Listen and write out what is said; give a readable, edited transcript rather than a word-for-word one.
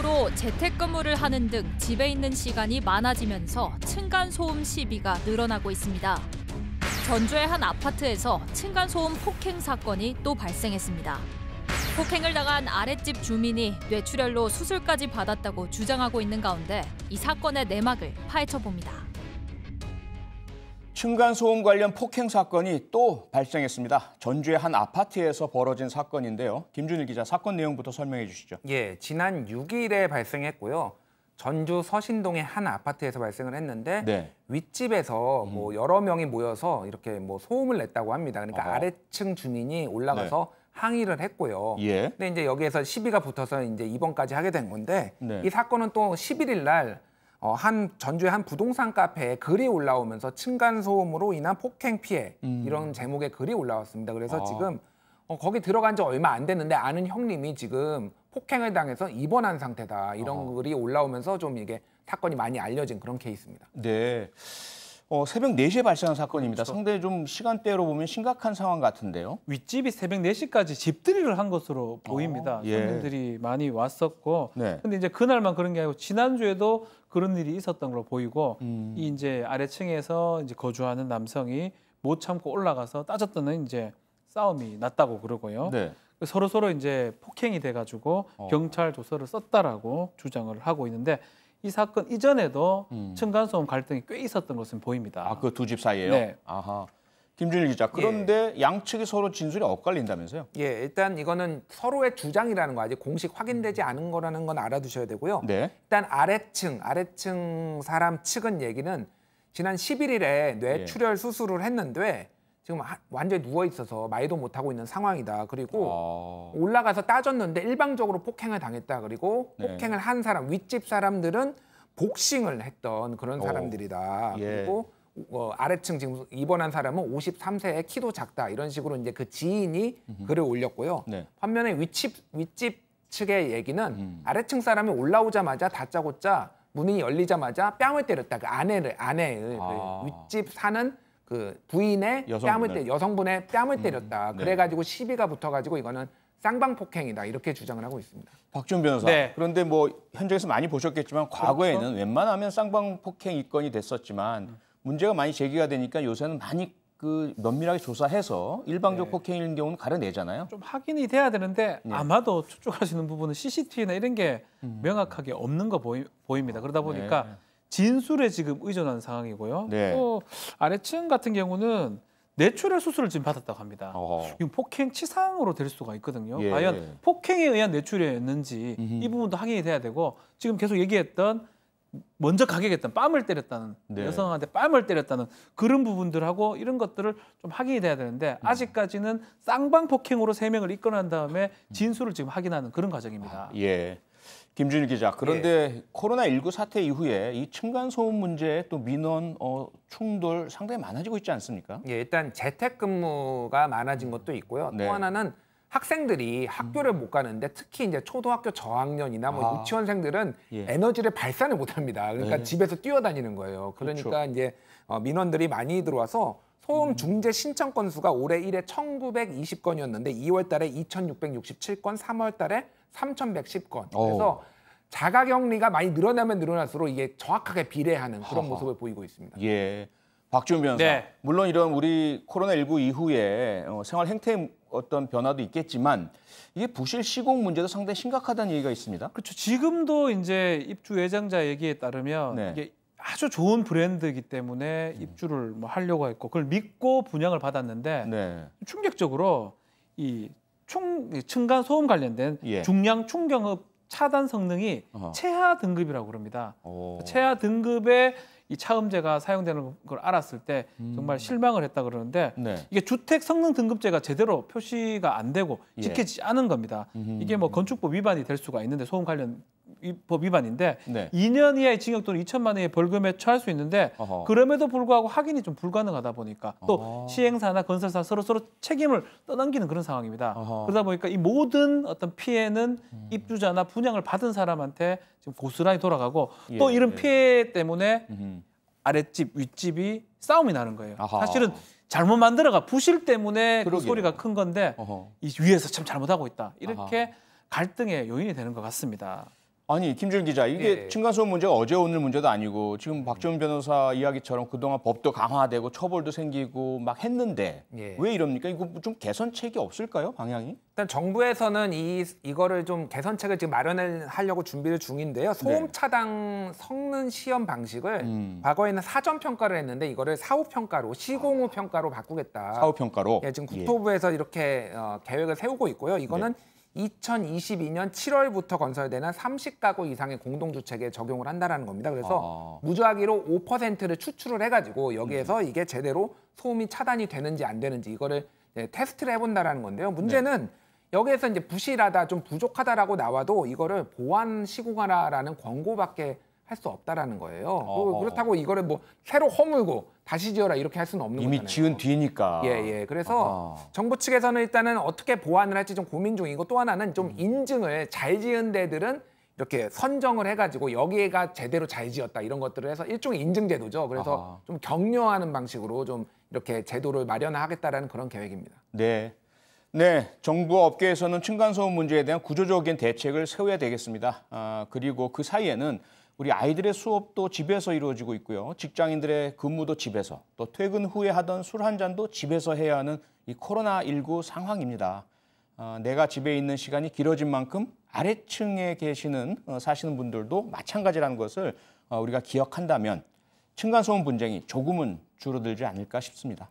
이후로 재택근무를 하는 등 집에 있는 시간이 많아지면서 층간소음 시비가 늘어나고 있습니다. 전주의 한 아파트에서 층간소음 폭행 사건이 또 발생했습니다. 폭행을 당한 아랫집 주민이 뇌출혈로 수술까지 받았다고 주장하고 있는 가운데 이 사건의 내막을 파헤쳐봅니다. 층간소음 관련 폭행 사건이 또 발생했습니다. 전주의 한 아파트에서 벌어진 사건인데요. 김준일 기자, 사건 내용부터 설명해 주시죠. 예, 지난 6일에 발생했고요. 전주 서신동의 한 아파트에서 발생을 했는데 네. 윗집에서 뭐 여러 명이 모여서 이렇게 뭐 소음을 냈다고 합니다. 그러니까 아래층 주민이 올라가서 네. 항의를 했고요. 예. 근데 이제 여기에서 시비가 붙어서 이제 입원까지 하게 된 건데 네. 이 사건은 또 11일 날 전주의 한 부동산 카페에 글이 올라오면서 층간소음으로 인한 폭행 피해 이런 제목의 글이 올라왔습니다. 그래서 지금 거기 들어간 지 얼마 안 됐는데 아는 형님이 지금 폭행을 당해서 입원한 상태다. 이런 글이 올라오면서 좀 이게 사건이 많이 알려진 그런 케이스입니다. 네. 새벽 4시에 발생한 사건입니다. 그렇죠. 상당히 좀 시간대로 보면 심각한 상황 같은데요. 윗집이 새벽 4시까지 집들이를 한 것으로 보입니다. 예. 손님들이 많이 왔었고, 네. 근데 이제 그날만 그런 게 아니고 지난주에도 그런 일이 있었던 걸로 보이고, 이 이제 아래층에서 이제 거주하는 남성이 못 참고 올라가서 따졌더니 이제 싸움이 났다고 그러고요. 네. 서로 이제 폭행이 돼가지고 경찰 조서를 썼다라고 주장을 하고 있는데. 이 사건 이전에도 층간소음 갈등이 꽤 있었던 것은 보입니다. 아, 그 두 집 사이에요? 네. 아하. 김준일 기자, 그런데 양측이 서로 진술이 엇갈린다면서요? 예, 일단 이거는 서로의 주장이라는 거 아직 공식 확인되지 않은 거라는 건 알아두셔야 되고요. 네. 일단 아래층 사람 측은 얘기는 지난 11일에 뇌출혈 수술을 했는데 지금 완전히 누워 있어서 말도 못 하고 있는 상황이다. 그리고 올라가서 따졌는데 일방적으로 폭행을 당했다. 그리고 네. 폭행을 한 사람, 윗집 사람들은 복싱을 했던 그런 사람들이다. 예. 그리고 아래층 지금 입원한 사람은 53세에 키도 작다. 이런 식으로 이제 그 지인이 글을 올렸고요. 네. 반면에 윗집 측의 얘기는 아래층 사람이 올라오자마자 다짜고짜 문이 열리자마자 뺨을 때렸다. 그 아내를 그 윗집 사는 그 부인의 여성분의 뺨을 때렸다. 그래가지고 시비가 붙어가지고 이거는 쌍방폭행이다. 이렇게 주장을 하고 있습니다. 박준 변호사. 네. 그런데 뭐 현장에서 많이 보셨겠지만 과거에는 웬만하면 쌍방폭행 입건이 됐었지만 문제가 많이 제기가 되니까 요새는 많이 그 면밀하게 조사해서 일방적 폭행인 경우는 가려내잖아요. 좀 확인이 돼야 되는데 아마도 추측하시는 부분은 CCTV나 이런 게 명확하게 없는 거 보입니다. 그러다 보니까 진술에 지금 의존한 상황이고요. 네. 또 아래층 같은 경우는 뇌출혈 수술을 지금 받았다고 합니다. 이건 폭행 치상으로 될 수가 있거든요. 예. 과연 폭행에 의한 뇌출혈이었는지 이 부분도 확인이 돼야 되고 지금 계속 얘기했던 먼저 가격했던 뺨을 때렸다는 여성한테 뺨을 때렸다는 그런 부분들하고 이런 것들을 좀 확인이 돼야 되는데 아직까지는 쌍방폭행으로 3명을 입건한 다음에 진술을 지금 확인하는 그런 과정입니다. 예. 김준일 기자, 그런데 코로나19 사태 이후에 이 층간소음 문제에 또 민원 충돌 상당히 많아지고 있지 않습니까? 예, 일단 재택근무가 많아진 것도 있고요. 네. 또 하나는 학생들이 학교를 못 가는데 특히 이제 초등학교 저학년이나 뭐 유치원생들은 에너지를 발산을 못 합니다. 그러니까 집에서 뛰어다니는 거예요. 그러니까 그렇죠. 이제 민원들이 많이 들어와서 소음 중재 신청 건수가 올해 1회 1,920건이었는데 2월 달에 2,667건, 3월 달에 3,110건. 그래서 자가격리가 많이 늘어나면 늘어날수록 이게 정확하게 비례하는 그런 모습을 보이고 있습니다. 예. 박준 변호사. 네. 물론 이런 우리 코로나19 이후에 생활 행태에 어떤 변화도 있겠지만 이게 부실 시공 문제도 상당히 심각하다는 얘기가 있습니다. 그렇죠. 지금도 이제 입주 예정자 얘기에 따르면 이게 아주 좋은 브랜드이기 때문에 입주를 뭐 하려고 했고 그걸 믿고 분양을 받았는데 충격적으로 이 층간 소음 관련된 중량 충격업 차단 성능이 최하 등급이라고 그럽니다. 최하 등급의 이 차음제가 사용되는 걸 알았을 때 정말 실망을 했다 그러는데 이게 주택 성능 등급제가 제대로 표시가 안 되고 지켜지지 않은 겁니다. 이게 뭐 건축법 위반이 될 수가 있는데 소음 관련 법 위반인데 2년 이하의 징역 또는 2천만 원의 벌금에 처할 수 있는데 그럼에도 불구하고 확인이 좀 불가능하다 보니까 또 시행사나 건설사 서로 책임을 떠넘기는 그런 상황입니다. 그러다 보니까 이 모든 어떤 피해는 입주자나 분양을 받은 사람한테 지금 고스란히 돌아가고 또 이런 피해 때문에 아랫집, 윗집이 싸움이 나는 거예요. 사실은 잘못 만들어가 부실 때문에 그 소리가 큰 건데 이 위에서 참 잘못하고 있다. 이렇게 갈등의 요인이 되는 것 같습니다. 아니 김준일 기자, 이게 예. 층간소음 문제가 어제 오늘 문제도 아니고 지금 박지원 변호사 이야기처럼 그동안 법도 강화되고 처벌도 생기고 막 했는데 예. 왜 이럽니까? 이거 좀 개선책이 없을까요, 방향이? 일단 정부에서는 이거를 좀 개선책을 지금 마련을 하려고 준비를 중인데요. 소음 차단 성능 시험 방식을 과거에는 사전 평가를 했는데 이거를 사후 평가로 시공 후 평가로 바꾸겠다. 사후 평가로. 예, 지금 국토부에서 이렇게 계획을 세우고 있고요. 이거는 2022년 7월부터 건설되는 30가구 이상의 공동주택에 적용을 한다라는 겁니다. 그래서 무작위로 5%를 추출을 해가지고 여기에서 이게 제대로 소음이 차단이 되는지 안 되는지 이거를 테스트를 해본다라는 건데요. 문제는 여기에서 이제 부실하다, 좀 부족하다라고 나와도 이거를 보완 시공하라라는 권고밖에 할 수 없다라는 거예요. 그렇다고 이거를 뭐 새로 허물고 다시 지어라 이렇게 할 수는 없는 거잖아요. 이미 지은 뒤니까. 예. 그래서 정부 측에서는 일단은 어떻게 보완을 할지 좀 고민 중이고 또 하나는 좀 인증을 잘 지은 데들은 이렇게 선정을 해가지고 여기가 제대로 잘 지었다 이런 것들을 해서 일종의 인증 제도죠. 그래서 좀 격려하는 방식으로 좀 이렇게 제도를 마련하겠다라는 그런 계획입니다. 네. 정부 업계에서는 층간소음 문제에 대한 구조적인 대책을 세워야 되겠습니다. 그리고 그 사이에는 우리 아이들의 수업도 집에서 이루어지고 있고요. 직장인들의 근무도 집에서, 또 퇴근 후에 하던 술 한 잔도 집에서 해야 하는 이 코로나19 상황입니다. 내가 집에 있는 시간이 길어진 만큼 아래층에 사시는 분들도 마찬가지라는 것을 우리가 기억한다면 층간소음 분쟁이 조금은 줄어들지 않을까 싶습니다.